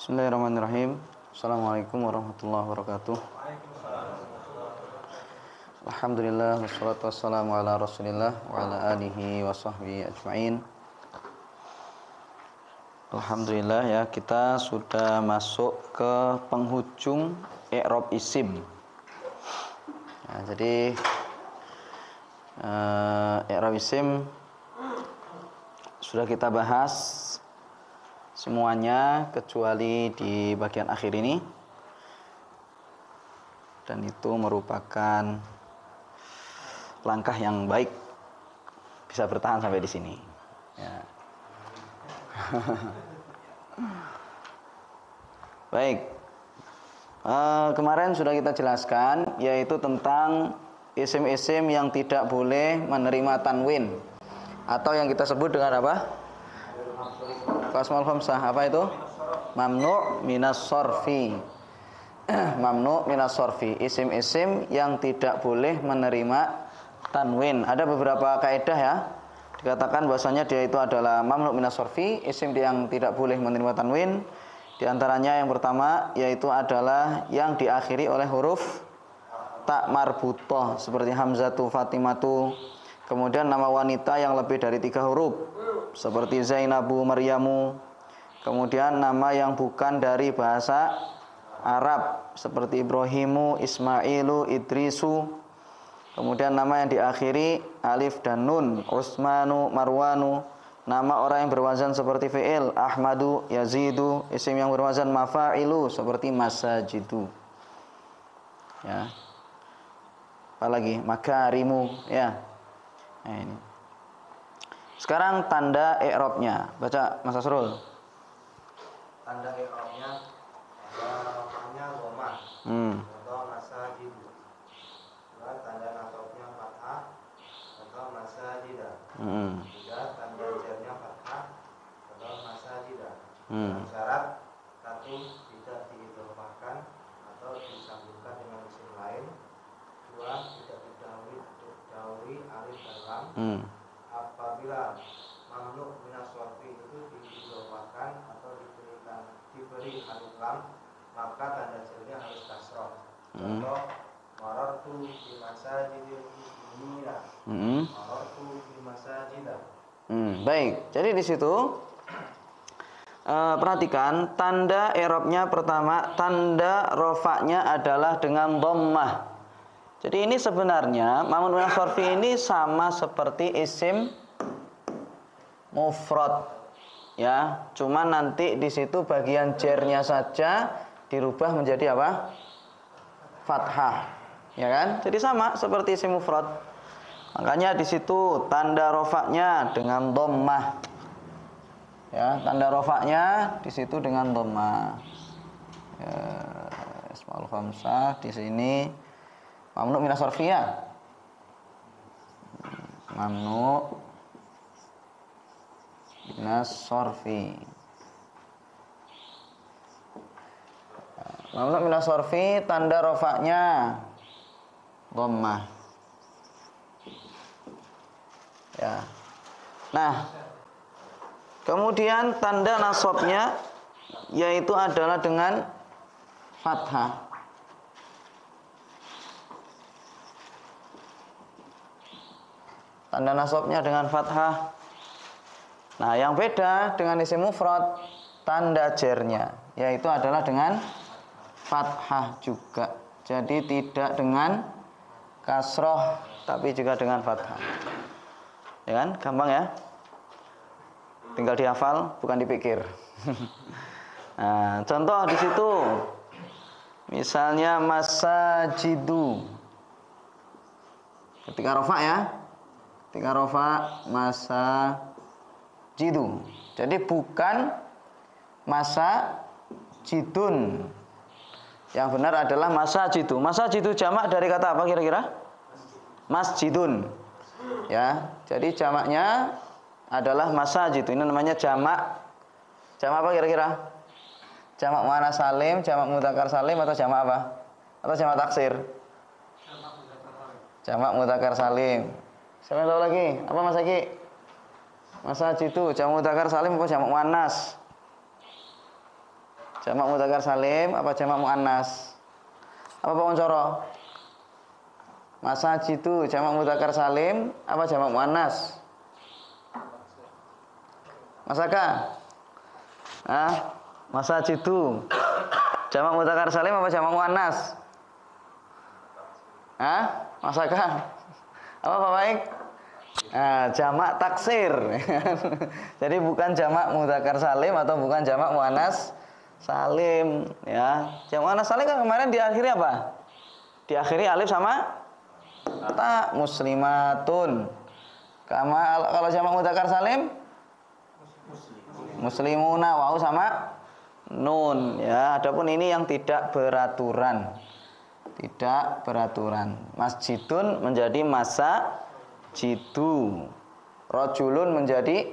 Bismillahirrahmanirrahim. Assalamualaikum warahmatullahi wabarakatuh. Alhamdulillah wassalatu wassalamu ala Rasulillah wa ala alihi wa sahbihi ajma'in. Alhamdulillah ya, kita sudah masuk ke penghujung i'rab isim. Ya, jadi i'rab isim sudah kita bahas semuanya kecuali di bagian akhir ini, dan itu merupakan langkah yang baik bisa bertahan sampai di sini ya. Baik, kemarin sudah kita jelaskan, yaitu tentang isim-isim yang tidak boleh menerima tanwin, atau yang kita sebut dengan apa? Asmaul khamsah. Apa itu? Mamnu' minas sorfi. Mamnu' minas sorfi, isim-isim yang tidak boleh menerima tanwin. Ada beberapa kaidah ya. Dikatakan bahwasanya dia itu adalah mamnu' minas sorfi, isim yang tidak boleh menerima tanwin. Di antaranya yang pertama yaitu adalah yang diakhiri oleh huruf ta marbutah, seperti Hamzatu, Fatimatu. Kemudian nama wanita yang lebih dari 3 huruf, seperti Zainabu, Maryamu. Kemudian nama yang bukan dari bahasa Arab, seperti Ibrahimu, Ismailu, Idrisu. Kemudian nama yang diakhiri alif dan nun, Utsmanu, Marwanu. Nama orang yang berwazan seperti fi'il, Ahmadu, Yazidu. Isim yang berwazan mafa'ilu, seperti masajidu ya. Apalagi makarimu ya. Nah, ini. Sekarang tanda i'rabnya. Baca Mas Asrul. Tanda i'rabnya ada rafa'nya dhammah. Atau masajid. Dua, tanda nasabnya fathah atau masajidah. Tiga, tanda jarnya fathah atau masajidah. Syarat satu, tidak diidhofahkan atau disambungkan dengan isim lain. Dua, tidak didahului alif dan lam. Apabila mamnu' minas sorfi itu diidhofahkan atau diberi alif lam, maka tanda jarnya harus kasroh. Contoh, marartu di masajidil muslimina. Marartu di masajidah. Baik, jadi di situ perhatikan tanda i'rabnya. Pertama, tanda rofaknya adalah dengan dhammah. Jadi ini sebenarnya mamnu' minas sorfi ini sama seperti isim mufrad ya, cuman nanti di situ bagian jernya saja dirubah menjadi apa? Fathah, ya kan? Jadi sama seperti isim mufrad. Makanya di situ tanda rofaknya dengan dhammah. Ya, tanda rofaknya di situ dengan dhammah. Ya, asmaul khamsah di sini mamnu' minas sorfi ya. Mamnu' minas sorfi. Mamnu' minas sorfi tanda rofaknya dhammah. Ya. Nah, kemudian tanda nasabnya yaitu adalah dengan fathah. Tanda nasabnya dengan fathah. Nah, yang beda dengan isim mufrad, tanda jernya yaitu adalah dengan fathah juga. Jadi tidak dengan kasroh, tapi juga dengan fathah. Ya kan? Gampang ya? Tinggal dihafal, bukan dipikir. Nah, contoh di situ misalnya masajidu. Ketika rofa ya. Ketika rofa masajidu. Jadi bukan masajidun. Yang benar adalah masajidu. Masajidu jamak dari kata apa kira-kira? Masjidun. Ya, jadi jamaknya adalah masajidu. Ini namanya jamak. Jamak apa kira-kira? Jamak muannats salim, jamak mudzakkar salim, atau jamak apa? Atau jamak taksir? Jamak mudzakkar salim. Siapa yang tahu lagi? Apa Mas Aki? Masajidu jamak mudzakkar salim apa jamak muannats? Jamak mudzakkar salim apa jamak muannas? Apa Pak Wancoro? Masajidu jamak mudzakkar salim apa jamak muannas? Masaka? Masajidu jamak mudzakkar salim apa jamak muannas? Masaka? Apa Pak Baik? Jamak taksir. Jadi bukan jamak mudzakkar salim atau bukan jamak muannas salim, ya. Jamak muannas salim kan kemarin diakhiri apa? Diakhiri alif sama ta, muslimatun. Kalau jamak mudzakkar salim muslimuna, wau sama nun, ya. Adapun ini yang tidak beraturan. Tidak beraturan. Masjidun menjadi masajidu. Rajulun menjadi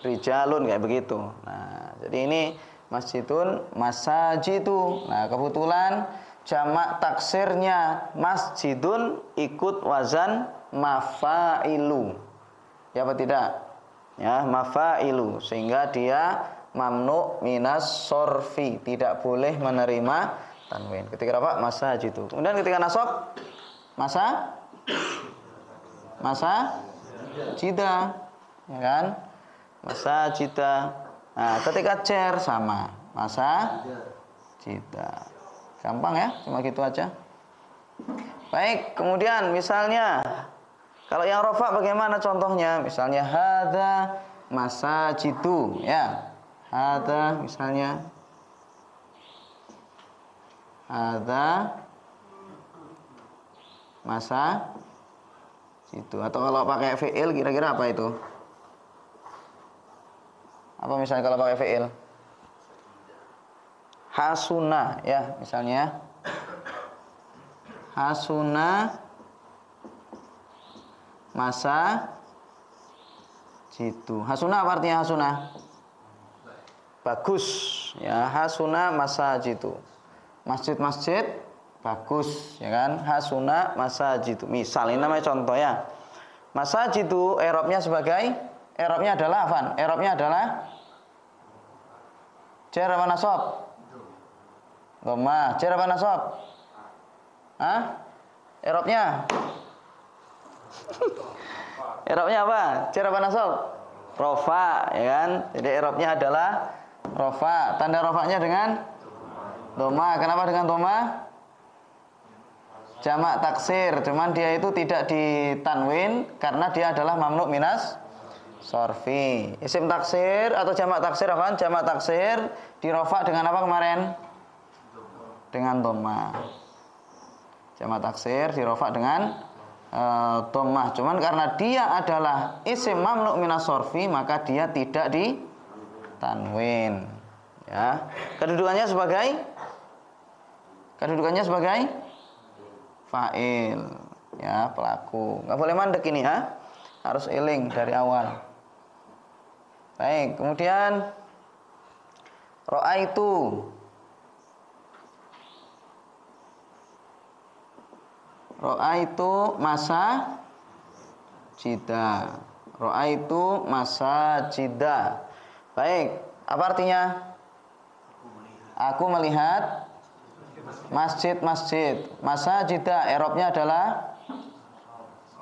rijalun, kayak begitu. Nah, jadi ini masjidun, masajidu. Nah, kebetulan jamak taksirnya masjidun ikut wazan mafailu. Ya apa tidak? Ya, mafailu, sehingga dia mamnu minas sorfi, tidak boleh menerima tanwin. Ketika apa? Masajidu. Kemudian ketika nasab jida, ya kan? Masajida. Nah, ketika cer sama masajida. Gampang ya, cuma gitu aja. Baik, kemudian misalnya kalau yang rofa bagaimana contohnya? Misalnya hadza masajidu, ya. Hadza misalnya hadza masajidu. Atau kalau pakai fi'il kira-kira apa itu? Apa misalnya kalau pakai fi'il? Hasuna, ya, misalnya hasuna masajidu. Hasuna apa artinya hasuna? Bagus, ya. Hasuna masajidu. Masjid-masjid bagus, ya kan? Hasuna masajidu. Misal ini namanya contoh, ya. Masajidu i'rabnya adalah afan. I'rabnya adalah jar apa nasab? Dhamma. Jar apa nasab? I'rabnya? I'rabnya apa? Jar apa nasab? Rofa, ya kan? Jadi i'rabnya adalah rofa. Tanda rofanya dengan dhamma. Kenapa dengan dhamma? Jamak taksir, cuman dia itu tidak ditanwin karena dia adalah mamnu minas sorfi. Isim taksir atau jamak taksir apa? Jamak taksir dirofa dengan apa kemarin? Dengan dhamma. Jamak taksir dirofa dengan dhammah. Cuman karena dia adalah isim mamnu minas sorfi, maka dia tidak ditanwin. Ya. Kedudukannya sebagai fa'il, ya, pelaku. Nggak boleh mandek ini, ya. Harus iling dari awal. Baik, kemudian ra'aitu masajida. Ra'aitu masajida. Baik, apa artinya? Aku melihat masjid-masjid. Masajida i'rabnya adalah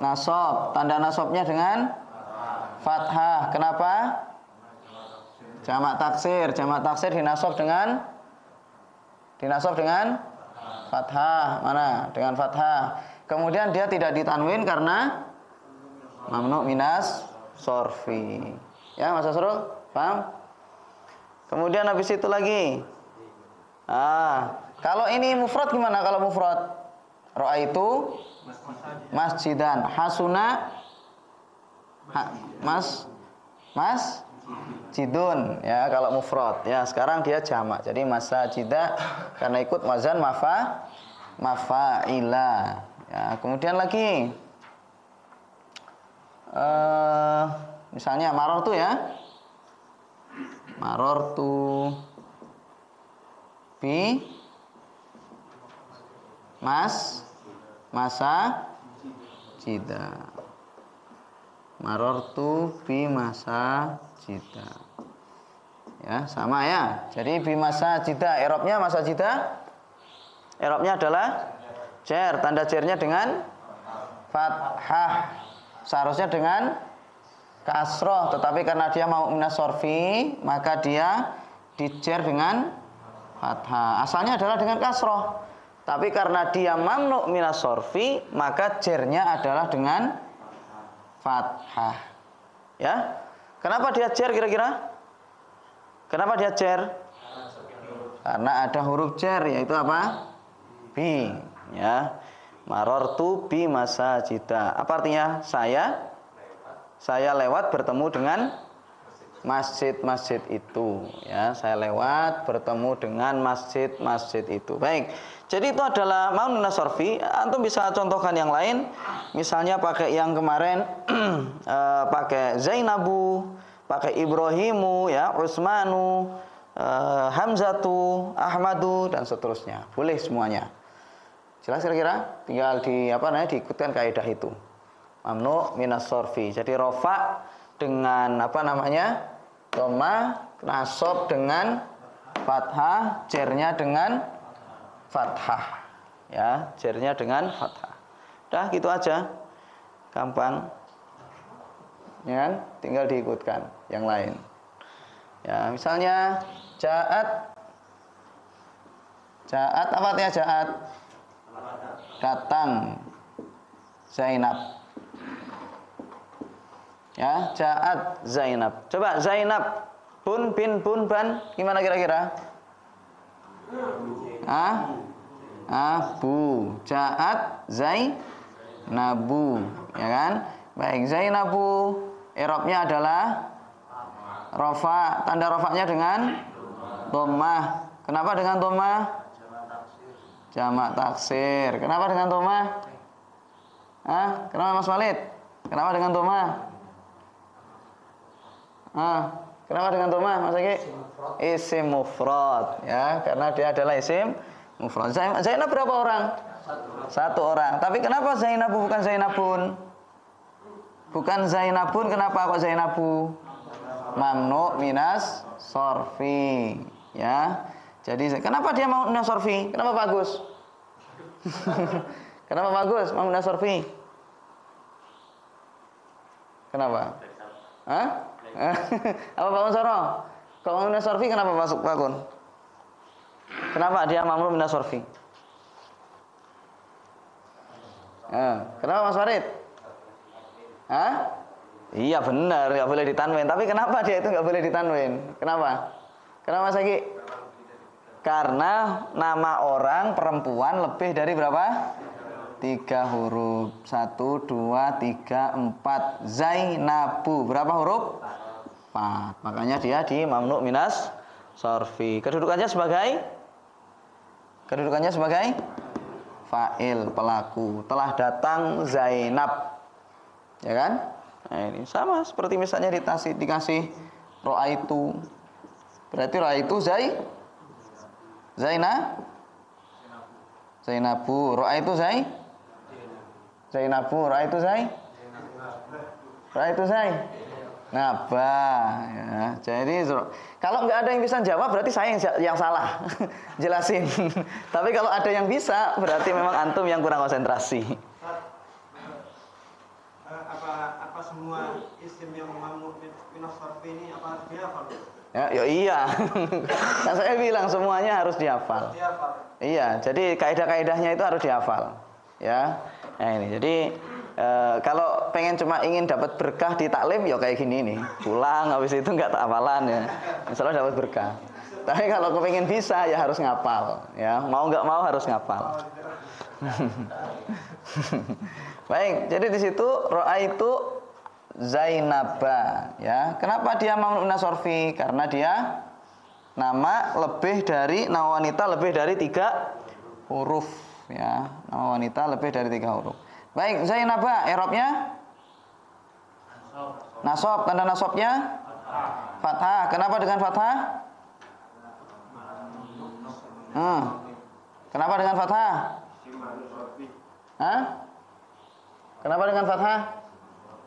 nasab. Tanda nasabnya dengan fathah. Kenapa? Jamak taksir. Jamak taksir dinasab dengan fathah. Mana? Dengan fathah. Kemudian dia tidak ditanwin karena mamnu minas sorfi. Ya, Mas Asrul? Paham? Kemudian habis itu lagi. Kalau ini mufrad gimana kalau mufrad? Ra'aitu masjidan. Hasuna masjidun, ya, kalau mufrad. Ya, sekarang dia jamak. Jadi masajida karena ikut wazan mafaila. Ya, kemudian lagi misalnya marortu, ya. Marortu bi masajida. Marortu bi masajida. Ya, sama ya. Jadi bimasajida, i'rabnya masajida. I'rabnya adalah jar, tanda jarnya dengan fathah. Seharusnya dengan kasroh, tetapi karena dia mau minas sorfi, maka dia dijar dengan fathah. Asalnya adalah dengan kasroh, tapi karena dia mamnu minas sorfi, maka jarnya adalah dengan fathah. Ya, kenapa dia jar kira-kira? Kenapa dia jar? Karena ada huruf jar, yaitu apa? Bi. Ya, marortu bi masajida. Apa artinya? Saya lewat bertemu dengan masjid-masjid itu. Ya, saya lewat bertemu dengan masjid-masjid itu. Baik. Jadi itu adalah mamnu minas sorfi. Antum bisa contohkan yang lain. Misalnya pakai yang kemarin, pakai Zainabu, pakai Ibrahimu, ya, Utsmanu, Hamzatu, Ahmadu, dan seterusnya. Boleh semuanya. Jelas kira-kira? Tinggal diikutkan kaidah itu. Mamnu minas sorfi. Jadi rofa dengan dhamma, nasab dengan fathah, jarnya dengan fathah. Ya, jarnya dengan fathah. Udah gitu aja. Gampang. Ya, tinggal diikutkan yang lain. Ya, misalnya ja'at apa artinya ja'at? Datang Zainab. Ya, ja'at Zainab. Coba Zainab bun bin bun ban gimana kira-kira? Abu. Ja'at Zainabu, ya kan? Baik, Zainabu i'rabnya adalah rofa. Tanda rofanya dengan dhammah. Kenapa dengan dhammah? Jamak taksir. Kenapa dengan dhammah? Kenapa Mas Walid? Kenapa dengan dhammah? Kenapa dengan dhammah, Mas Eki? Isim mufrad, ya, karena dia adalah isim mufrad. Zainab berapa orang? Satu orang. Tapi kenapa Zainabu bukan Zainabun? Bukan Zainabun, kenapa kok Zainabu? Mamnu minas sorfi. Ya. Jadi kenapa dia mau minas sorfi? Kenapa bagus? Kenapa bagus mamnu minas sorfi? Kenapa? Apa Pak Unsoro? Kalau mamnu minas sorfi kenapa masuk Pak Kun? Kenapa dia mamnu minas sorfi? Kenapa Mas Farid? Iya benar, nggak boleh ditanwin. Tapi kenapa dia itu nggak boleh ditanwin? Kenapa? Kenapa Mas Eki? Karena nama orang perempuan lebih dari berapa? 3 huruf. 1, 2, 3, 4. Zainabu. Berapa huruf? 4. Makanya dia di mamnu minas sorfi. Kedudukannya sebagai fa'il, pelaku. Telah datang Zainab. Ya kan? Nah, ini sama seperti misalnya dikasih ro'aitu. Berarti ro'aitu Zainabu. Ro'aitu Zainabu. Ro'aitu Zainabah. Ya. Jadi kalau nggak ada yang bisa jawab berarti saya yang salah jelasin. Tapi kalau ada yang bisa berarti memang antum yang kurang konsentrasi. Apa semua isim yang mamnu minas sorfi ini apa dihafal? Ya iya. Kan saya bilang semuanya harus dihafal. Iya, jadi kaidah-kaidahnya itu harus dihafal. Ya. Nah ini, jadi kalau pengen cuma ingin dapat berkah di taklim ya kayak gini nih. Pulang habis itu nggak tak hafalan ya. Insyaallah dapat berkah. Tapi kalau kepengen bisa ya harus ngapal. Ya, mau nggak mau harus ngapal. Baik, jadi di situ ro'aitu Zainaba, ya. Kenapa dia mamnu minas sorfi? Karena dia nama wanita lebih dari 3 huruf, ya. Nama wanita lebih dari 3 huruf. Baik, Zainaba i'rabnya nasab, tanda nasabnya fathah. Kenapa dengan fathah? Kenapa dengan fathah? Kenapa dengan fathah?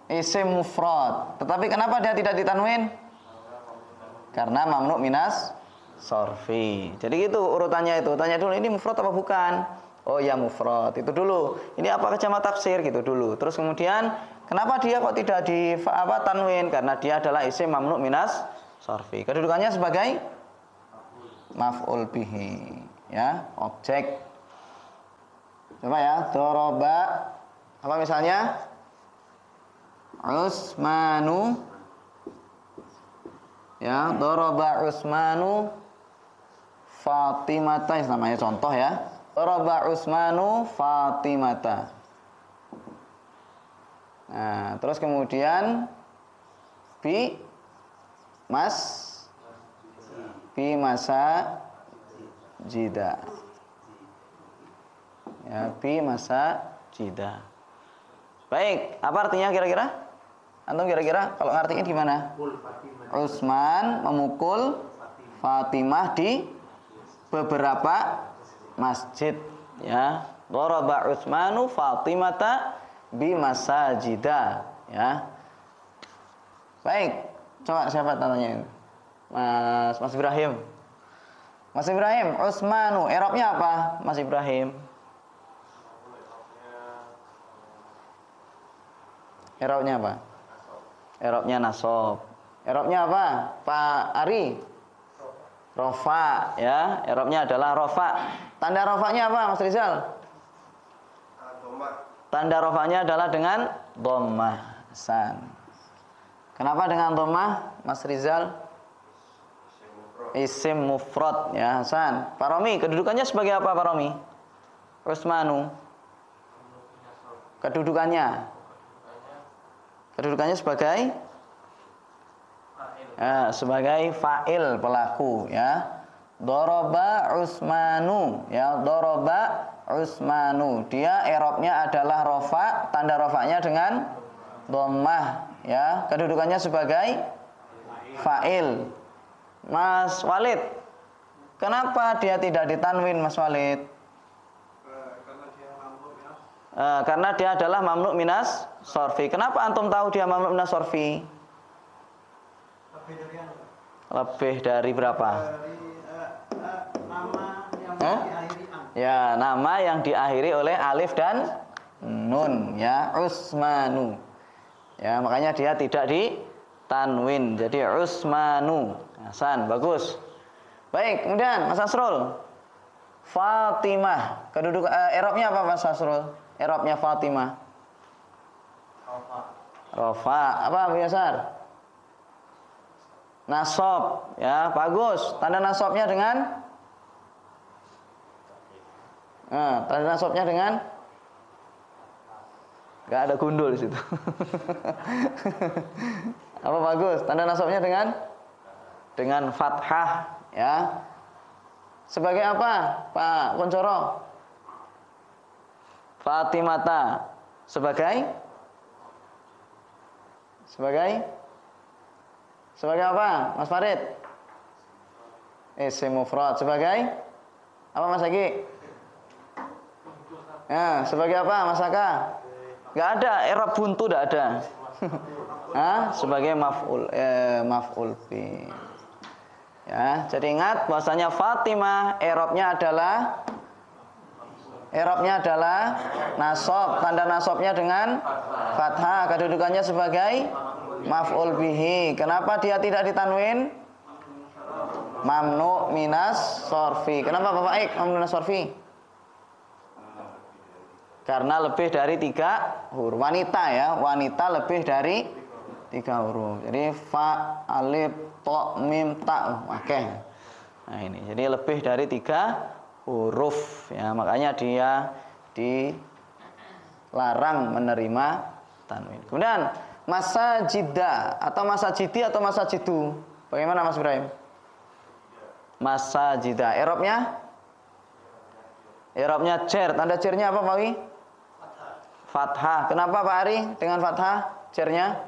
Isim mufrad. Tetapi kenapa dia tidak ditanwin? Karena mamnu minas sorfi. Jadi gitu urutannya itu. Tanya dulu ini mufrad apa bukan? Oh ya mufrad. Itu dulu. Ini apa jama' taksir gitu dulu. Terus kemudian kenapa dia kok tidak di tanwin? Karena dia adalah isim mamnu minas sorfi. Kedudukannya sebagai maf'ul bihi. Ya, objek. Coba ya, doroba. Apa misalnya? Usmanu. Ya, doroba Usmanu Fatimata, namanya contoh ya. Doroba Usmanu Fatimata. Nah, terus kemudian bi masa jida. Ya, bi masa jida. Baik, apa artinya kira-kira? Antum kira-kira kalau ngartiin gimana? Utsman memukul Fatimah di beberapa masjid, ya. Daraba Utsmanu Fatimata bi masajida, ya. Baik, coba siapa tanya? Mas Ibrahim. Mas Ibrahim, Utsmanu i'rabnya apa? Mas Ibrahim. I'rabnya apa? I'rabnya nasab. I'rabnya apa? Pak Ari? Rofa, ya. I'rabnya adalah rofa. Tanda rofanya apa, Mas Rizal? Tanda rofanya adalah dengan dhammah. Hasan. Kenapa dengan dhammah, Mas Rizal? Isim mufrad, ya Hasan. Pak Romi, kedudukannya sebagai apa Pak Romi? Utsmanu. Kedudukannya sebagai fa'il, pelaku, ya. Doroba Utsmanu, ya. Doroba Utsmanu. Dia i'rabnya adalah rofa, tanda rofanya dengan dhammah, ya. Kedudukannya sebagai fa'il. Mas Walid, kenapa dia tidak ditanwin, Mas Walid? Karena dia adalah mamnu minas sorfi. Kenapa antum tahu dia mamnu minas sorfi? Lebih dari berapa? Nama yang diakhiri an. Ya, nama yang diakhiri oleh alif dan nun, ya. Utsmanu. Ya, makanya dia tidak ditanwin. Jadi Utsmanu. Hasan, bagus. Baik, kemudian Mas Asrul. Fatimah. Kedudukan i'rabnya apa Mas Asrul? I'rabnya Fatimah. Rofa. Apa Bu Yasar? Nasab, ya, bagus. Tanda nasabnya dengan tanda nasabnya dengan enggak ada gundul di situ. Apa bagus? Tanda nasabnya dengan fathah, ya. Sebagai apa, Pak Kuncoro? Fatimata. Sebagai apa, Mas Farid? Isim mufrad. Sebagai apa, Mas Agi? Ya, sebagai apa, Mas Aka? Enggak ada, i'rab buntu enggak ada. Sebagai maf'ul bi. Ya, jadi ingat bahwasanya Fatimah i'rabnya adalah nasab, tanda nasabnya dengan fathah, kedudukannya sebagai maf'ul bihi. Kenapa dia tidak ditanwin? Mamnu minas sorfi. Kenapa Bapak Ek mamnu minas sorfi? Karena lebih dari 3 huruf. Wanita, ya, wanita lebih dari 3 huruf. Jadi fa, alif, to, mim, ta. Oke. Nah ini, jadi lebih dari 3 huruf, ya. Makanya dia dilarang menerima tanwin. Kemudian masajida atau masajidi atau masajidu. Bagaimana Mas Ibrahim? Masajida. I'rabnya jar. Tanda jarnya apa Pak Wi? Fathah. Kenapa Pak Ari dengan fathah jarnya?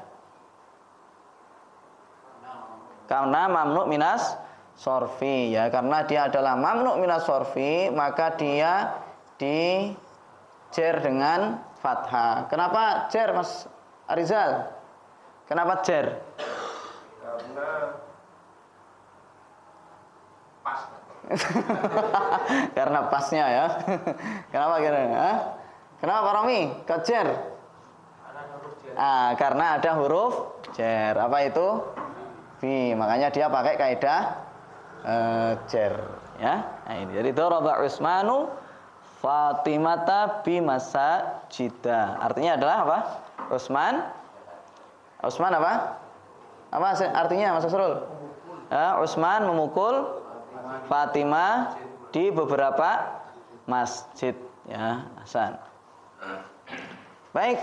Karena mamnu minas sorfi, ya. Karena dia adalah mamnu minas sorfi, maka dia di jar dengan fathah. Kenapa jar, Mas Arizal? Kenapa jar? Karena Karena pasnya ya. Kenapa kira-kira? Kenapa Pak Romi? Kok jer? Karena ada huruf jer. Apa itu? Fi. Makanya dia pakai kaidah jer. Ya. Nah ini. Jadi daraba Utsmanu Fatimata bi masajida. Artinya adalah apa? Utsman apa? Apa artinya Mas Asrul? Utsman memukul Fatimah di beberapa masjid, ya, Hasan. Baik,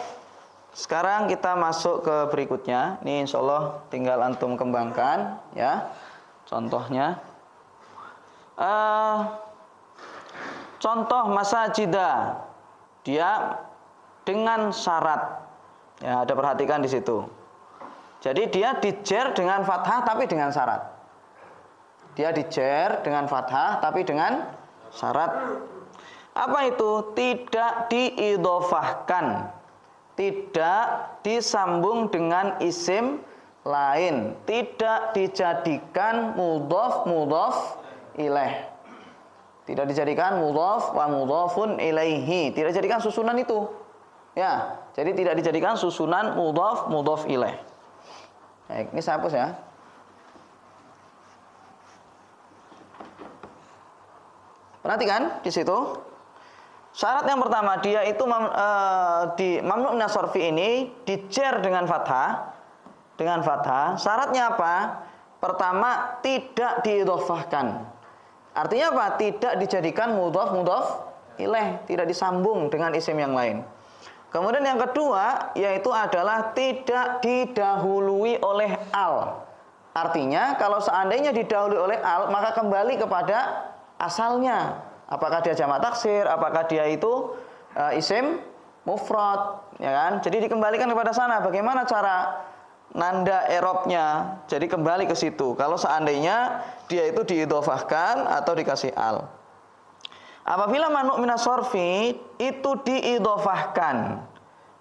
sekarang kita masuk ke berikutnya. Ini insya Allah tinggal antum kembangkan, ya. Contohnya, contoh masajidah, dia dengan syarat, ya, ada perhatikan di situ. Jadi dia dijer dengan fathah tapi dengan syarat. Dia dijer dengan fathah tapi dengan syarat. Apa itu? Tidak diidhofahkan, tidak disambung dengan isim lain, tidak dijadikan mudhof ilaih, tidak dijadikan mudhof wa mudhofun ilaihi, tidak dijadikan susunan itu. Ya, jadi tidak dijadikan susunan mudhof ilaih. Baik, ini saya hapus ya. Perhatikan di situ. Syarat yang pertama, dia itu di mamnu' minas sarfi ini dijer dengan fathah. Dengan fathah. Syaratnya apa? Pertama, tidak diidhofahkan. Artinya apa? Tidak dijadikan mudhof ilaih, tidak disambung dengan isim yang lain. Kemudian yang kedua yaitu adalah tidak didahului oleh al. Artinya kalau seandainya didahului oleh al, maka kembali kepada asalnya. Apakah dia jamak taksir, apakah dia itu isim mufrad, ya kan? Jadi dikembalikan kepada sana. Bagaimana cara nanda i'rabnya? Jadi kembali ke situ. Kalau seandainya dia itu diidhofahkan atau dikasih al. Apabila mamnu' minas sarfi itu diidhofahkan,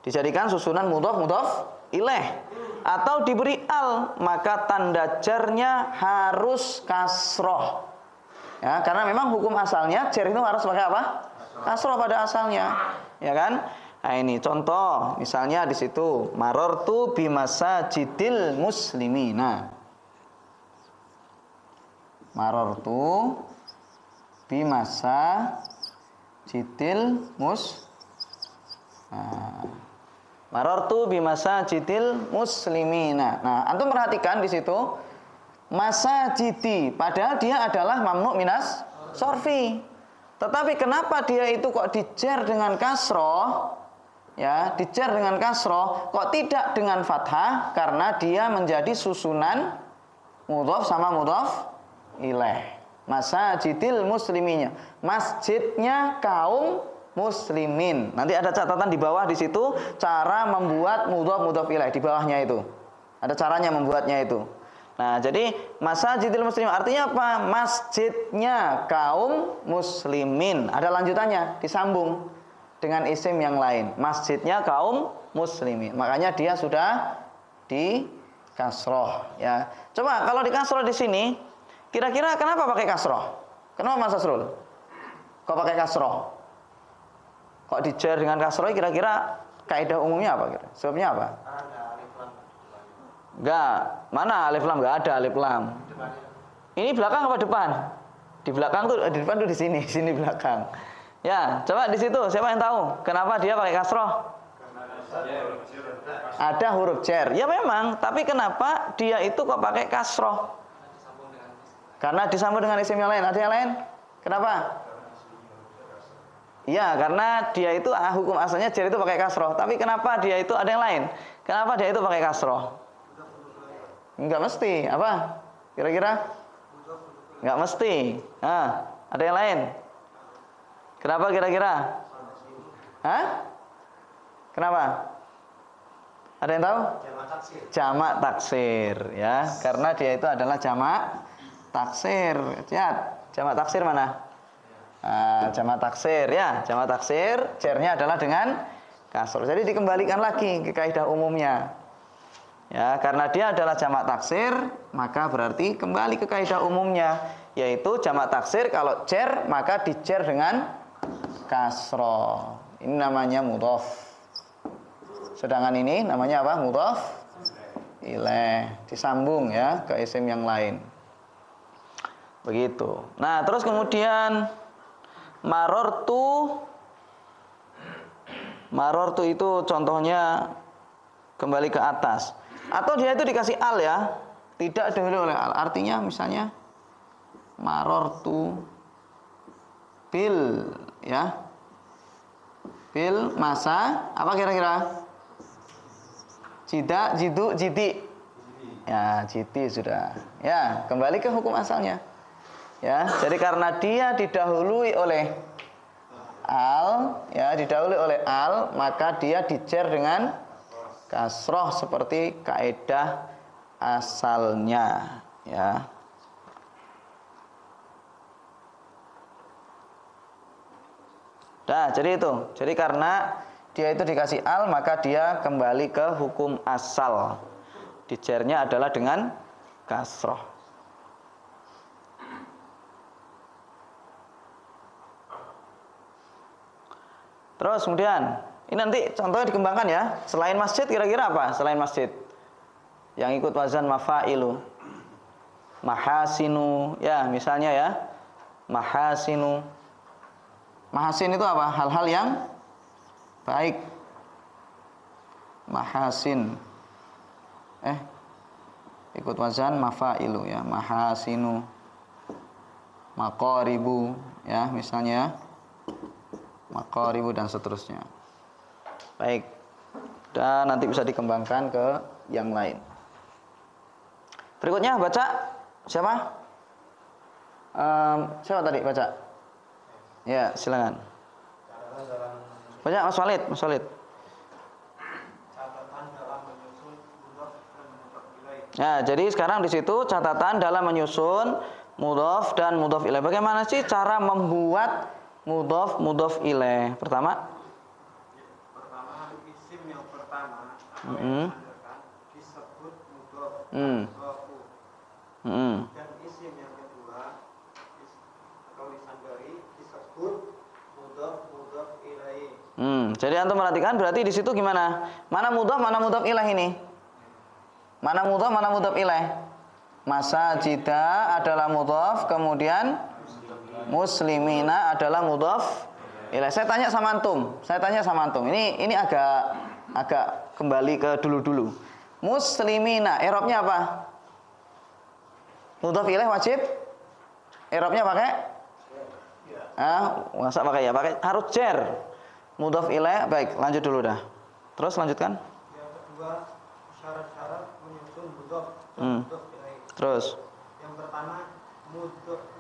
dijadikan susunan mudhof ilaih atau diberi al, maka tanda jarnya harus kasroh. Ya, karena memang hukum asalnya jar itu harus pakai apa? Kasroh pada asalnya, ya kan? Nah ini contoh, misalnya di situ marartu bimasajidil muslimina. Marartu bimasajidil marartu bimasajidil muslimina. Nah, antum perhatikan di situ masajidi, padahal dia adalah mamnu' minas sarfi. Tetapi kenapa dia itu kok dijer dengan kasroh? Ya, dijer dengan kasroh, kok tidak dengan fathah? Karena dia menjadi susunan mudhof sama mudhof ilaih. Masajidil musliminya, masjidnya kaum muslimin. Nanti ada catatan di bawah di situ cara membuat mudhof ilaih, di bawahnya itu. Ada caranya membuatnya itu. Nah, jadi masajidil muslimin artinya apa? Masjidnya kaum muslimin. Ada lanjutannya, disambung dengan isim yang lain. Masjidnya kaum muslimin. Makanya dia sudah di kasroh, ya. Coba kalau di kasroh di sini, kira-kira kenapa pakai kasroh? Kenapa Mas Asrul? Kok pakai kasroh? Kok dijer dengan kasroh? Kira-kira kaidah umumnya apa kira? Sebabnya apa? Enggak, mana alif lam? Enggak ada alif lam. Ini belakang apa depan? Di belakang tuh, di depan tuh di sini belakang. Ya, coba di situ siapa yang tahu? Kenapa dia pakai kasroh? Ada huruf jer. Ya memang, tapi kenapa dia itu kok pakai kasroh? Karena disambung dengan isim yang lain. Ada yang lain? Kenapa? Iya, karena dia itu hukum asalnya jer itu pakai kasroh. Tapi kenapa dia itu ada yang lain? Kenapa dia itu pakai kasroh? Enggak mesti. Apa? Kira-kira? Enggak mesti. Ada yang lain? Kenapa kira-kira? Kenapa? Ada yang tahu? Jamak taksir, ya. Karena dia itu adalah jamak taksir. Lihat, jamak taksir mana? Jamak taksir, ya. Jamak taksir, jernya adalah dengan kasroh. Jadi dikembalikan lagi ke kaidah umumnya. Ya, karena dia adalah jamak taksir, maka berarti kembali ke kaidah umumnya, yaitu jamak taksir kalau jar maka dijar dengan kasroh. Ini namanya mudhof. Sedangkan ini namanya apa? Mudhof ilaih. Disambung ya ke isim yang lain. Begitu. Nah, terus kemudian marortu itu contohnya kembali ke atas. Atau dia itu dikasih al ya, tidak dahulu oleh al. Artinya misalnya marortu bil ya. Bil masa apa kira-kira? Jida, jidu, jidi. Ya, jidi sudah. Ya, kembali ke hukum asalnya. Ya, jadi karena dia didahului oleh al, ya, didahului oleh al, maka dia dijer dengan kasroh seperti kaidah asalnya, ya. Nah, jadi itu. Jadi karena dia itu dikasih al, maka dia kembali ke hukum asal. Dijernya adalah dengan kasroh. Terus kemudian, ini nanti contohnya dikembangkan ya. Selain masjid kira-kira apa? Selain masjid. Yang ikut wazan mafailu. Mahasinu, ya misalnya ya. Mahasinu. Mahasin itu apa? Hal-hal yang baik. Mahasin. Ikut wazan mafailu ya. Mahasinu. Maqaribu, ya misalnya. Maqaribu dan seterusnya. Baik. Dan nanti bisa dikembangkan ke yang lain. Berikutnya baca siapa? Siapa tadi baca? Ya, silakan. Baca Mas Walid, Mas Walid. Catatan dalam menyusun mudhof dan mudhof ilaih. Ya, jadi sekarang di situ catatan dalam menyusun mudhof dan mudhof ilaih. Bagaimana sih cara membuat mudhof ilaih? Pertama, Isim yang pertama atau yang disandarkan disebut mudhof mudhofu. Dan isim yang kedua atau disandari disebut mudhof ilaih. Jadi antum perhatikan berarti di situ gimana? Mana mudhof ilaih ini? Mana mudhof ilaih? Masajida adalah mudhof, kemudian muslimina adalah mudhof ilaih. Saya tanya sama antum. Ini agak kembali ke dulu. Muslimina, i'rabnya apa? Mudhof ilaih wajib i'rabnya pakai? Masa pakai ya? Pakai harus jar. Mudhof ilaih. Baik, lanjut dulu dah. Terus lanjutkan. Yang kedua, syarat-syarat menyusun mudhof dan mudhof ilaih. Terus. Yang pertama,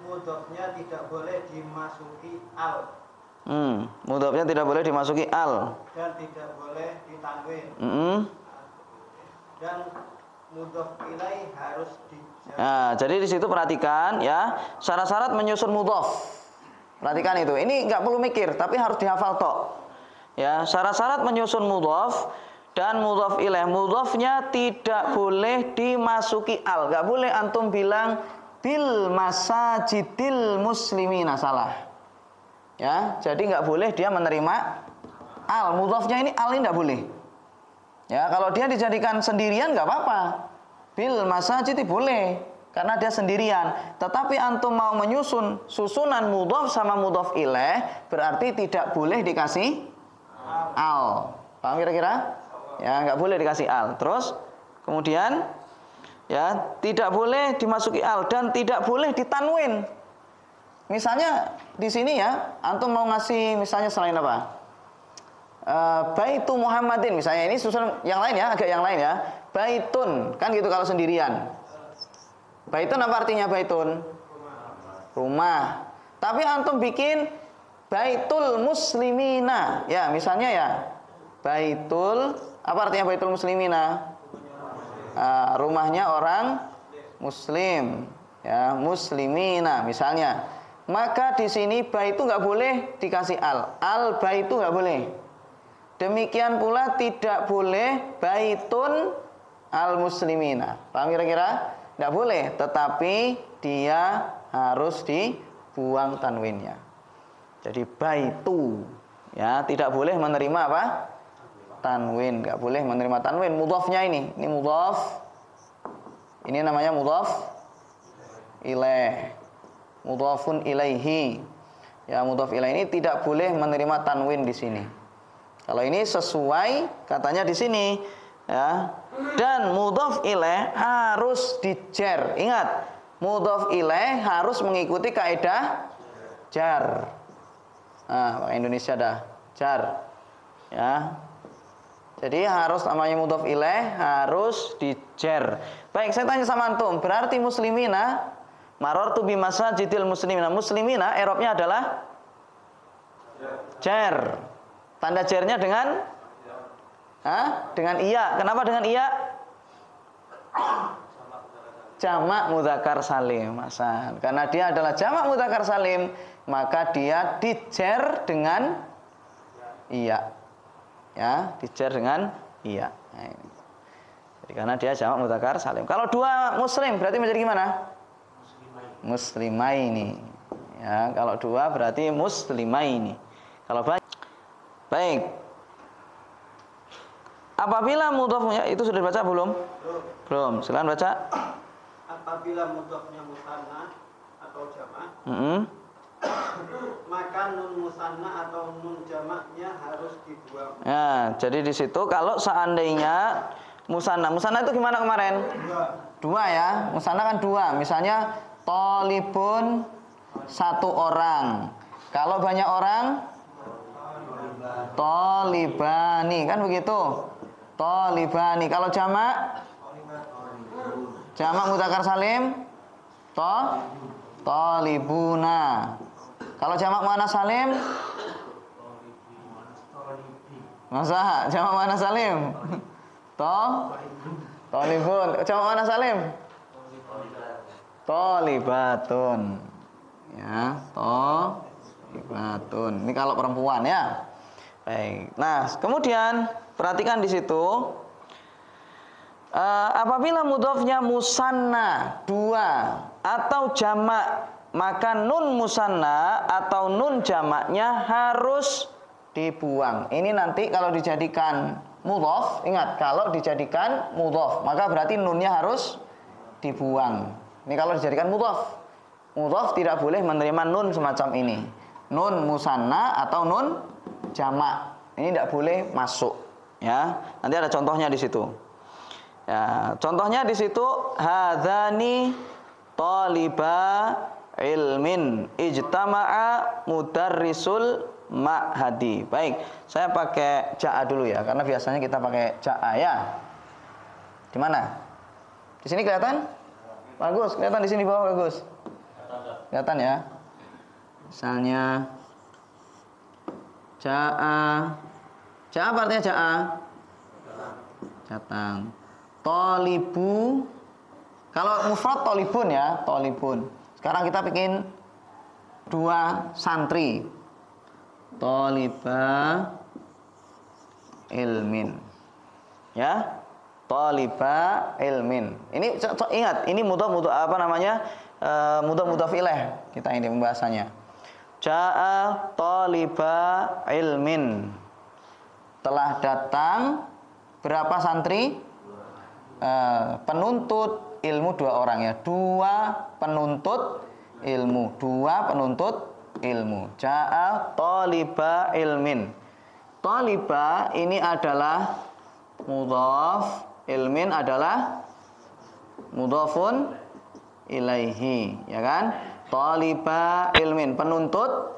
mudhofnya tidak boleh dimasuki al. Mudhofnya tidak boleh dimasuki al. Dan tidak boleh ditanwin. Dan mudhof ilaih harus dijar. Nah, jadi di situ perhatikan ya, syarat-syarat menyusun mudhof. Perhatikan itu. Ini nggak perlu mikir, tapi harus dihafal tok. Ya, syarat-syarat menyusun mudhof dan mudhof ilaih. Mudhofnya tidak boleh dimasuki al. Nggak boleh antum bilang bil masajidil muslimina, salah. Ya, jadi nggak boleh dia menerima al. Mudhofnya ini al ini nggak boleh. Ya, kalau dia dijadikan sendirian nggak apa-apa. Bil masajid boleh karena dia sendirian. Tetapi antum mau menyusun susunan mudhof sama mudhof ilaih berarti tidak boleh dikasih al. Paham kira-kira? Ya, nggak boleh dikasih al. Terus kemudian ya, tidak boleh dimasuki al dan tidak boleh ditanwin. Misalnya di sini ya, antum mau ngasih misalnya selain apa? Baitu Muhammadin misalnya, ini susun yang lain ya, agak yang lain ya. Baitun, kan gitu kalau sendirian. Baitun apa artinya baitun? Rumah. Tapi antum bikin baitul muslimina. Ya, misalnya ya. Baitul, apa artinya baitul muslimina? Rumahnya orang muslim. Ya, muslimina misalnya. Maka di sini baitu nggak boleh dikasih al. Al baitu nggak boleh. Demikian pula tidak boleh baitun al muslimina. Paham kira-kira? Tidak boleh. Tetapi dia harus dibuang tanwinnya. Jadi baitu, ya, tidak boleh menerima apa? Tanwin, nggak boleh menerima tanwin. Mudhafnya ini mudhaf. Ini namanya mudhaf ilaih. Mudhafun ilaihi. Ya, mudhaf ilaih ini tidak boleh menerima tanwin di sini. Kalau ini sesuai katanya di sini, ya. Dan mudhaf ilaih harus dijar. Ingat, mudhaf ilaih harus mengikuti kaidah jar. Nah, pakai Indonesia dah, jar. Ya. Jadi harus namanya mudhaf ilaih harus dijar. Baik, saya tanya sama antum, berarti muslimina marartu bi masajidil muslimina. Muslimina i'rabnya adalah jar. Tanda jarnya dengan dengan iya. Kenapa dengan iya? Jamak mudzakkar salim. Masal. Karena dia adalah jamak mudzakkar salim, maka dia dijar dengan iya. Ya, dijar dengan iya. Nah, ini. Jadi karena dia jamak mudzakkar salim. Kalau dua muslim berarti menjadi gimana? Muslimaini. Ya, kalau dua berarti muslimaini. Kalau banyak. Baik. Apabila mudhafnya itu sudah dibaca belum? Belum. Silakan baca. Apabila mudhafnya musanna atau jamak, maka nun musanna atau nun jamaknya harus dibuang. Ya, jadi di situ kalau seandainya musanna itu gimana kemarin? Dua ya. Musanna kan dua. Misalnya tolibun satu orang. Kalau banyak orang tolibani, kan begitu? Tolibani. Kalau jamak mudzakkar salim tolibuna. Kalau jamak muannats salim masa jamak muannats salim tolibun. Jamak muannats salim tolibatun. Ya, tolibatun. Ini kalau perempuan ya. Baik. Nah, kemudian perhatikan di situ. Apabila mudhafnya musanna dua atau jamak, maka nun musanna atau nun jamaknya harus dibuang. Ini nanti kalau dijadikan mudhaf, ingat kalau dijadikan mudhaf, maka berarti nunnya harus dibuang. Ini kalau dijadikan mudhaf. Mudhaf tidak boleh menerima nun semacam ini. Nun musanna atau nun jamak. Ini tidak boleh masuk, ya. Nanti ada contohnya di situ. Ya, contohnya di situ hadzani taliba ilmin ijtama'a mudarrisul ma'hadi. Baik, saya pakai ja'a dulu ya, karena biasanya kita pakai ja'a ya. Di mana? Di sini kelihatan? Bagus, kelihatan di sini bawah bagus. Kelihatan ya. Misalnya ja'a. Ja'a apa artinya ja'a? Datang. Tolibu. Kalau mufrad tolibun ya, tolibun. Sekarang kita bikin dua santri. Toliba ilmin. Ya. Toliba ilmin. Ini ingat, ini mudhaf apa namanya? Mudhaf ilaih kita ini pembahasannya. Ja'a toliba ilmin. Telah datang berapa santri? Penuntut ilmu dua orang ya. Dua penuntut ilmu. Dua penuntut ilmu. Ja'a toliba ilmin. Toliba ini adalah mudhaf, ilmin adalah mudhafun ilaihi, ya kan? Toliba ilmin, penuntut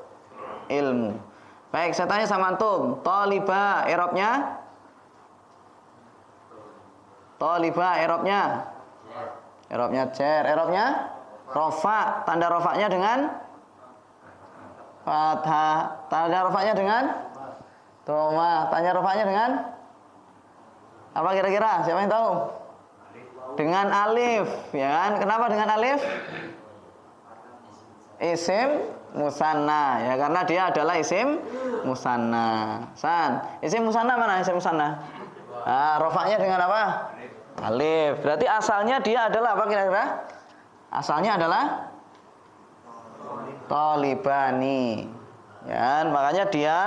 ilmu. Baik, saya tanya sama antum, toliba i'rabnya? Toliba i'rabnya? I'rabnya jar, i'rabnya rafa. Tanda rafanya dengan fathah. Tanda rafanya dengan dhamma. Tanda rafanya dengan apa kira-kira? Siapa yang tahu? Dengan alif, ya kan? Kenapa dengan alif? Isim musanna, ya, karena dia adalah isim musanna. Isim musanna mana isim musanna? Nah, rofaknya dengan apa? Alif. Berarti asalnya dia adalah apa kira-kira? Asalnya adalah Talibani. Ya, makanya dia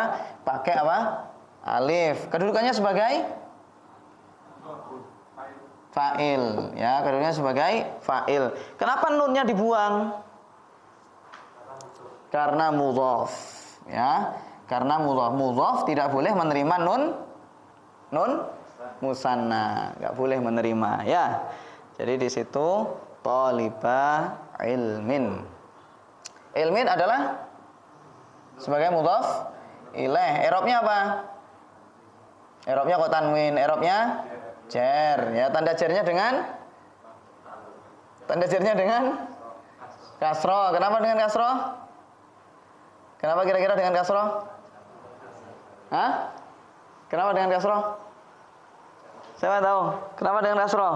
pakai apa? Alif. Kedudukannya sebagai fa'il. Ya, kedudukannya sebagai fa'il. Kenapa nunnya dibuang? Karena mudhaf. Ya, karena mudhaf tidak boleh menerima nun musanna, nggak boleh menerima. Ya, jadi di situ talibah ilmin. Ilmin adalah sebagai mudhaf ilaih. I'rabnya apa? I'rabnya kok tanwin, i'rabnya jar. Ya, tanda jarnya dengan kasroh. Kenapa dengan kasroh? Kenapa kira-kira dengan kasroh? Hah? Kenapa dengan kasroh? Siapa tahu? Kenapa dengan kasroh?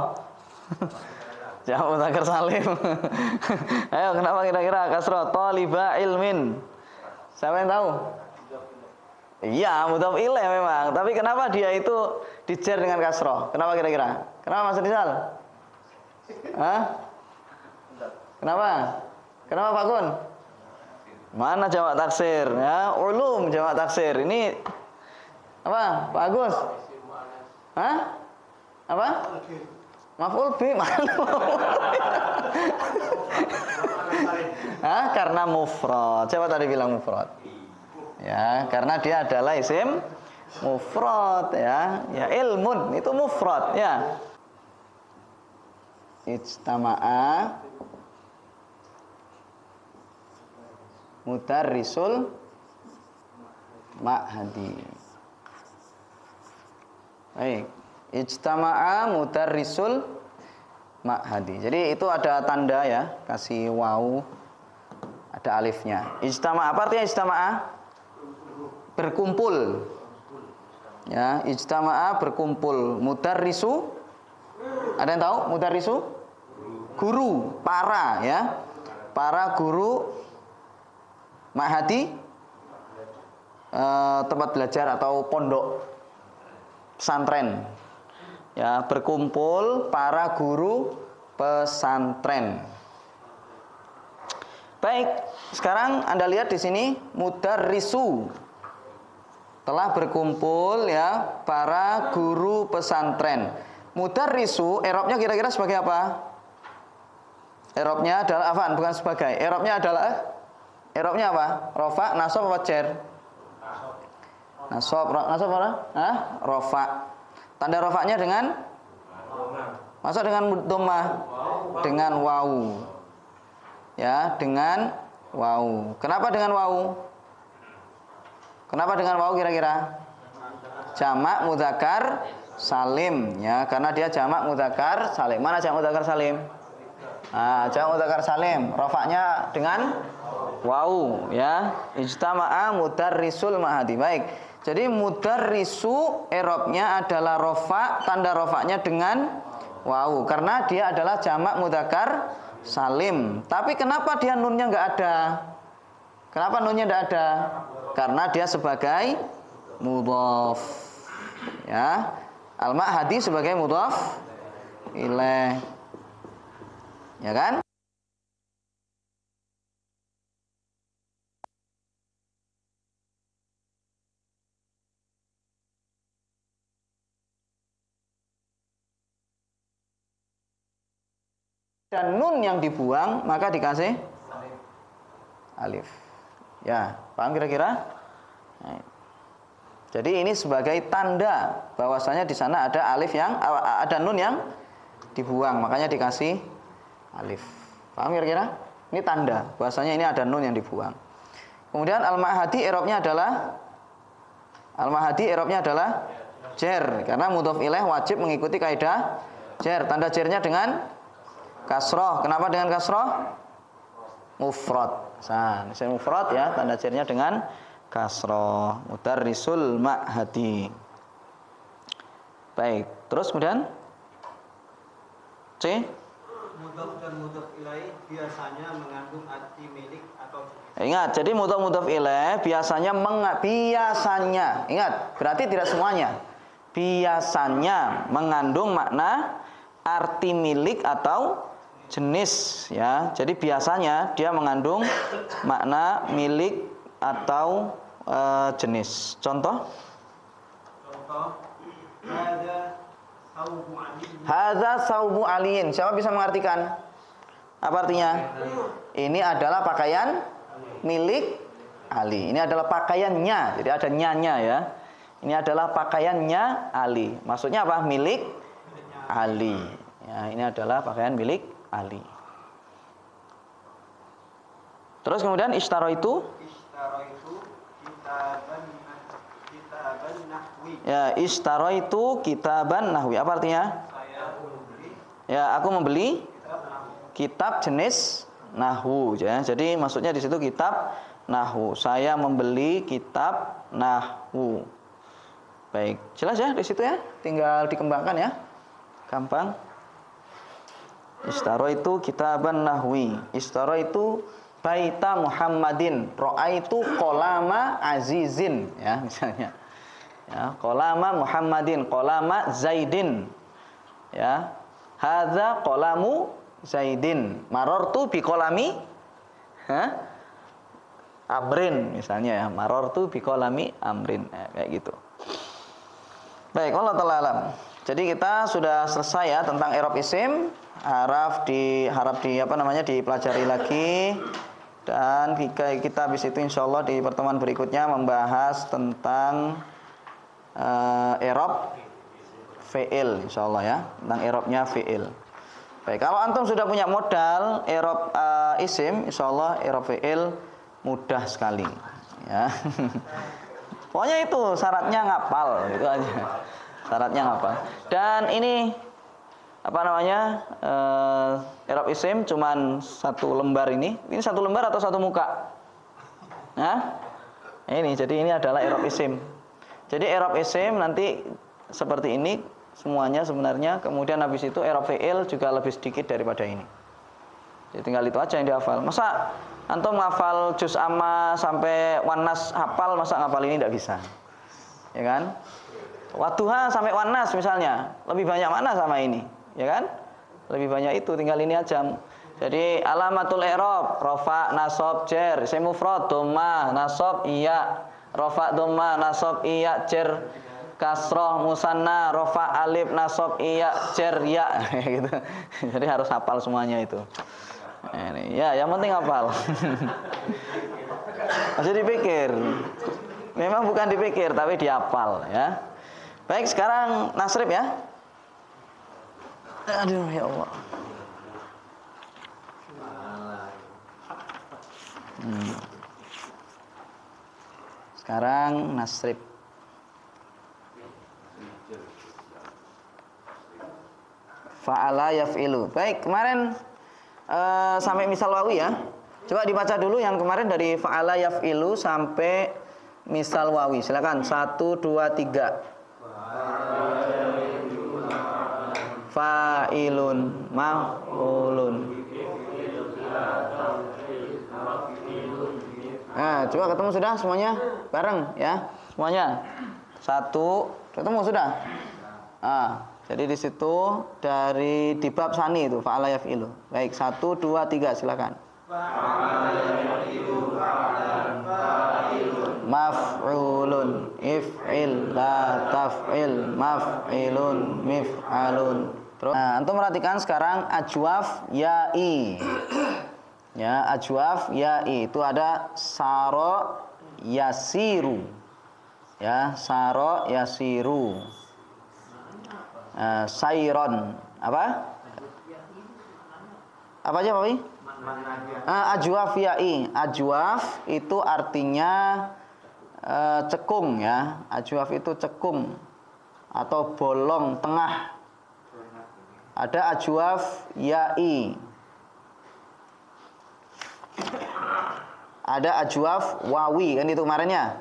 Jawab mudzakkar salim. Ayo, kenapa kira-kira kasroh? Talibah ilmin. Siapa yang tahu? Iya, mudhaf ilaih memang. Tapi kenapa dia itu dijar dengan kasroh? Kenapa kira-kira? Kenapa Mas Rizal? Hah? Kenapa? Kenapa Pak Kun? Mana jamak taksir? Ya, ulum jamak taksir. Ini apa? Pak Agus? Hah? Apa? Maf'ul bi mana? Hah? Karena mufrad. Siapa tadi bilang mufrad? Ya, karena dia adalah isim mufrad ya. Ya, ilmun itu mufrad ya. Ijtama'a mudarrisul ma'hadi. Baik. Ijtama'a mudarrisul ma'hadi. Jadi itu ada tanda ya, kasih waw, ada alifnya. Ijtama'a, apa artinya ijtama'a? Berkumpul. Ya, ijtama'a berkumpul. Mudarrisu, ada yang tahu mudarrisu? Guru, para ya. Para guru ma'hadi, tempat belajar atau pondok pesantren. Ya, berkumpul para guru pesantren. Baik, sekarang Anda lihat di sini mudarrisu. Telah berkumpul ya para guru pesantren. Mudarrisu i'rabnya kira-kira sebagai apa? I'rabnya adalah afan, bukan sebagai. I'rabnya apa? Rafa, nasab apa jar? Nasab apa? Hah? Rafa. Tanda rafa'nya dengan masa dengan dhammah? Dengan waw. Ya, dengan waw. Kenapa dengan waw? Kenapa dengan waw kira-kira? Jamak mudzakkar salim ya, karena dia jamak mudzakkar salim. Mana jamak mudzakkar salim? Nah, jamak mudzakkar salim, rafa'nya dengan waw ya. Ijtama'a mudarrisul ma'hadi. Baik. Jadi mudarrisu i'rabnya adalah rafa, tanda rafa'nya dengan waw karena dia adalah jamak mudzakkar salim. Tapi kenapa dia nunnya enggak ada? Kenapa nunnya enggak ada? Karena dia sebagai mudhaf. Ya. Al-ma'hadi sebagai mudhaf ilaih. Ya kan? Dan nun yang dibuang maka dikasih alif. Ya, paham kira-kira? Nah, jadi ini sebagai tanda bahwasanya di sana ada alif ada nun yang dibuang, makanya dikasih alif. Paham kira-kira? Ini tanda bahwasanya ini ada nun yang dibuang. Kemudian al-ma'hadi i'rabnya adalah jar karena mudhaf ilaih wajib mengikuti kaidah jar. Tanda jarnya dengan kasroh. Kenapa dengan kasroh? Mufrad. Nah, isim mufrad ya, tanda jarnya dengan kasroh. Mudarrisul ma'hadi. Baik, terus kemudian C. Mudhaf dan mudhaf ilaih biasanya mengandung arti milik atau Ingat, jadi mudhaf ilaih biasanya ingat, berarti tidak semuanya. Biasanya mengandung makna arti milik atau jenis ya. Jadi biasanya dia mengandung makna milik atau jenis. Contoh? Hadza saubu aliin. Siapa bisa mengartikan? Apa artinya? Ini adalah pakaian milik Ali. Ini adalah pakaiannya. Jadi ada nyanya ya. Ini adalah pakaiannya Ali. Maksudnya apa? Milik Ali. Ya, ini adalah pakaian milik Ali. Terus kemudian ishtaro itu kitaban nahwi. Ya, ishtaro itu kitaban nahwi. Apa artinya? Ya, aku membeli kitab jenis nahwu ya. Jadi maksudnya di situ kitab nahwu. Saya membeli kitab nahwu. Baik, jelas ya di situ ya. Tinggal dikembangkan ya. Gampang. Ishtaro itu kitaban nahwi. Ishtaro itu baita Muhammadin. Ra'aitu qalama azizin ya misalnya. Ya, qalama Muhammadin, qalama Zaidin. Ya. Hadza qalamu Zaidin. Marartu biqalami Amrin misalnya ya. Marartu biqalami Amrin ya, kayak gitu. Baik, Allah ta'ala alam. Jadi kita sudah selesai ya tentang i'rab isim. Harap dipelajari lagi. Dan kita habis itu insyaallah di pertemuan berikutnya membahas tentang i'rab fi'il insyaallah ya, tentang i'rabnya fi'il. Baik, kalau antum sudah punya modal i'rab isim, insyaallah i'rab fi'il mudah sekali ya. Pokoknya itu syaratnya ngapal, itu aja. Syaratnya ngapal. Dan ini i'rab isim cuman satu lembar ini. Ini satu lembar atau satu muka? Nah, ini jadi ini adalah i'rab isim. Jadi i'rab isim nanti seperti ini semuanya sebenarnya. Kemudian habis itu i'rab fi'il juga lebih sedikit daripada ini. Jadi tinggal itu aja yang dihafal. Masa antum ngafal juz amma sampai wanas hafal, masa ngafal ini tidak bisa? Ya kan? Wadduha sampai wanas misalnya, lebih banyak mana sama ini? Ya kan? Lebih banyak itu, tinggal ini aja. Jadi alamatul i'rab, rafa, nasab, jar, isim mufrad, dhammah, nasab, iya, rafa, dhammah, nasab, iya, jar, kasrah, musanna, rafa, alif, nasab, iya, jar, ya, gitu. Jadi harus hafal semuanya itu. Ini, ya, yang penting hafal. Masih dipikir. Memang bukan dipikir, tapi dihafal ya. Baik, sekarang nasrib ya. Aduh, ya Allah. Sekarang nasrib. Fa'ala yaf'ilu. Baik, kemarin sampai misal wawi ya. Coba dibaca dulu yang kemarin dari fa'ala yaf'ilu sampai misal wawi. Silakan 1 2 3. Fa'ilun maf'ulun. Nah, coba ketemu sudah semuanya? Bareng ya. Semuanya. 1 ketemu sudah? Jadi di situ dari di bab sani itu fa'ala yaf'ilu. Baik, 1 2 3 silakan. Maf'ulun if'il la taf'il maf'ilun mif'alun. Terus antum perhatikan sekarang ajwaf ya'i. Ya, ajwaf ya'i itu ada saro yasiru. Ya, saro yasiru. Sayron apa? Apa aja Pak Wi? Ajwaf ya'i. Ajwaf itu artinya cekung ya. Ajwaf itu cekung atau bolong tengah. Ada ajwaf ya'i. Ada ajwaf wawi kan itu kemarinnya.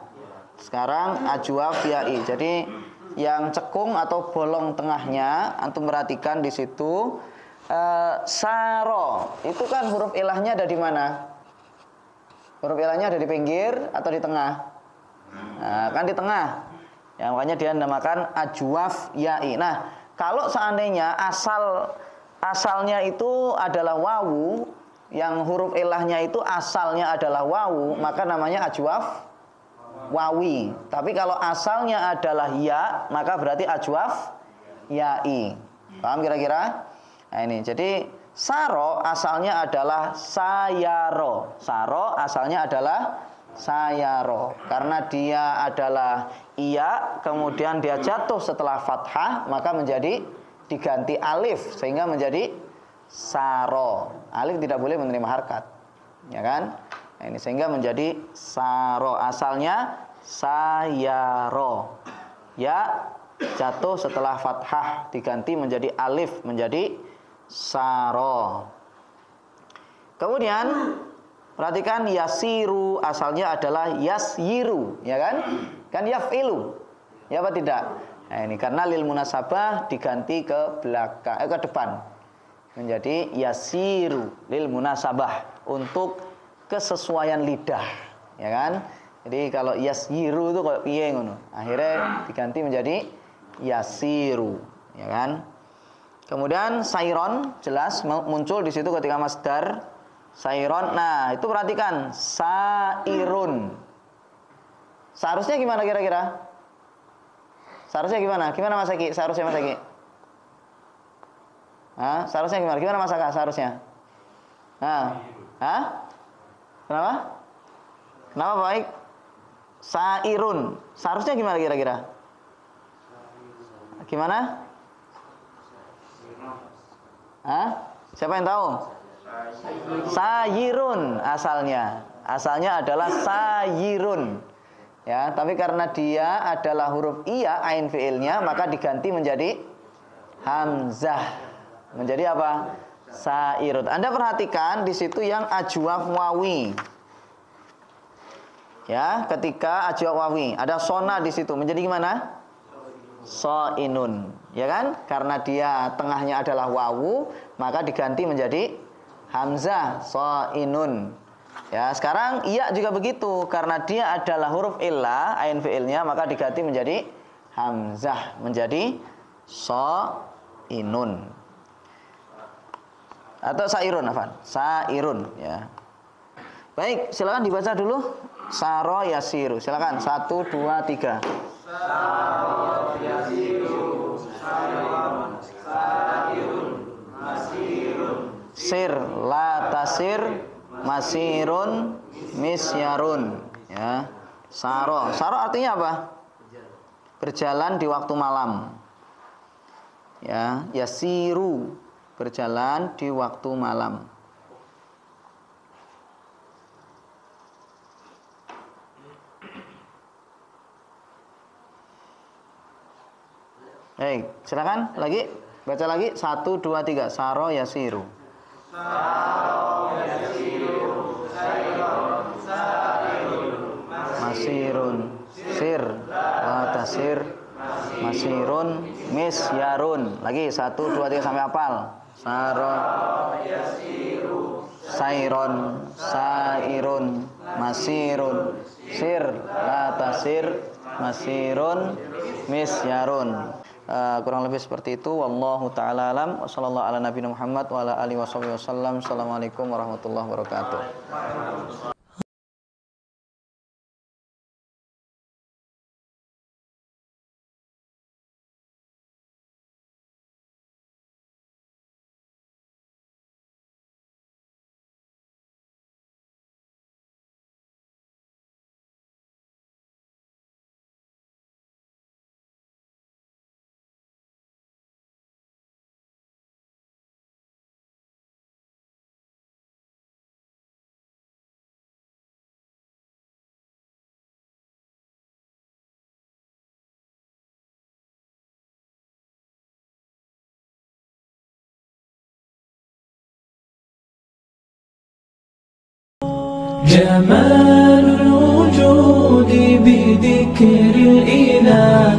Sekarang ajwaf ya'i. Jadi yang cekung atau bolong tengahnya antum perhatikan di situ. Saro itu kan huruf ilahnya ada di mana? Huruf ilahnya ada di pinggir atau di tengah? Nah, kan di tengah. Ya, makanya dia dinamakan ajwaf ya'i. Nah, kalau seandainya asal asalnya itu adalah wawu, yang huruf ilahnya itu asalnya adalah wawu, maka namanya ajwaf wawi. Tapi kalau asalnya adalah ya, maka berarti ajwaf ya'i. Paham kira-kira? Nah ini, jadi saro asalnya adalah sayaro. Saro asalnya adalah sayaro. Karena dia adalah iya, kemudian dia jatuh setelah fathah, maka menjadi diganti alif sehingga menjadi saro. Alif tidak boleh menerima harkat, ya kan? Nah, ini sehingga menjadi saro. Asalnya sayaro. Ya jatuh setelah fathah diganti menjadi alif menjadi saro. Kemudian perhatikan yasiru asalnya adalah yasyiru, ya kan? Kan yaf'ilu. Ya apa tidak? Nah, ini karena lil munasabah diganti ke belakang ke depan. Menjadi yasiru lil munasabah untuk kesesuaian lidah, ya kan? Jadi kalau yasyiru itu kayak piye ngono. Akhirnya diganti menjadi yasiru, ya kan? Kemudian sairon jelas muncul di situ ketika masdar sairon. Nah, itu perhatikan sairun. Seharusnya gimana kira-kira? Seharusnya gimana? Gimana Mas Eki? Seharusnya Mas Eki? Hah? Seharusnya gimana? Gimana Mas Aka? Seharusnya? Hah? Hah? Kenapa? Kenapa baik? Sairun. Seharusnya gimana kira-kira? Gimana? Hah? Siapa yang tahu? Sayirun asalnya. Asalnya adalah sayirun. Ya, tapi karena dia adalah huruf iya ain fiilnya, maka diganti menjadi hamzah. Menjadi apa? Sairun. Anda perhatikan di situ yang ajwaf wawi. Ya, ketika ajwaf wawi ada sona di situ menjadi gimana? Soinun, ya kan? Karena dia tengahnya adalah wawu, maka diganti menjadi hamzah, soinun. Ya, sekarang iya juga begitu, karena dia adalah huruf illah, ain fiilnya, maka diganti menjadi hamzah, menjadi soinun. Atau sairun, afan. Sairun, ya. Baik, silakan dibaca dulu. Saro yasiru. Silakan 1 2 3. Saro yasiru, sayron, sairun, masirun. Sir la tasir, masirun, misyarun. Ya. Saro. Saro artinya apa? Berjalan di waktu malam. Ya, yasiru, berjalan di waktu malam. Baik, silakan lagi baca lagi 1 2 3. Saro yasiru. Saro yasiru, sayron, sairun, masirun, sir, watasir, masirun, misyarun. Lagi 1 2 3 sampai hafal. Saro yasiru, sayron, sairun, masirun, sir, watasir, masirun, misyarun. Kurang lebih seperti itu. Wallahu ta'ala alam. Wassallallahu ala nabiyina Muhammad wa ala alihi wasallam. Assalamualaikum warahmatullahi wabarakatuh. جمال الوجود بذكر الإله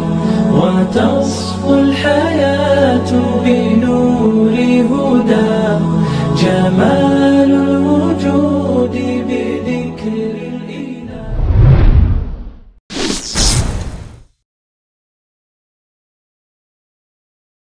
وتصفو الحياة بنور